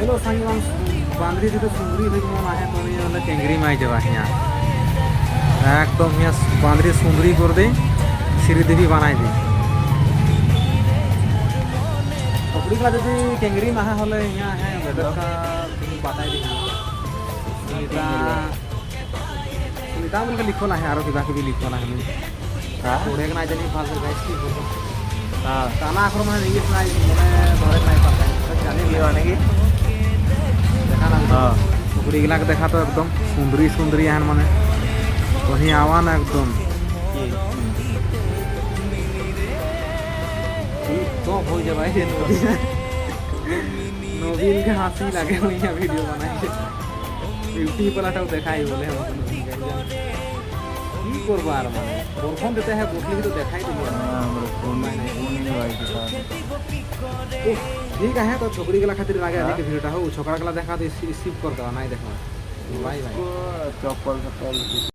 hello संगी मान बांद्री थी तो सुंदरी हुई मन आहे तो ये वाला टेंगरी माई जवा हिया एकदम हिया बांद्री सुंदरी कर दे श्रीदेवी बनाई दी कपड़ी का यदि टेंगरी महा होले हिया है वेदर का बताई दी सुनीता सुनीता बोल के लिखो ना है आरो की बाकी भी लिखो ना है हां थोड़े ना जनी फालतू गाइस की बोलो हां ताना आखर में इंग्लिश ना माने धरे नहीं पाता है जाने लिए आने की देखा ना हां टुकड़ी गिला के देखा तो एकदम सुंदरी सुंदरी है माने वही आवा ना एकदम तो हो जाए भाई नवीन के हंसी लगे हुई है वीडियो बनाई ब्यूटी पलाटाও দেখাই বলে हम কি করব আর মানে ফোন দিতে है बोतली भी तो दिखाई दिया हमरा फोन नहीं भाई के साथ ठीक है तो छोकरी गला खातिर लागे आने के वीडियोटा हो छोकरा गला देखा तो स्किप कर दवा नहीं देखा भाई भाई चप्पल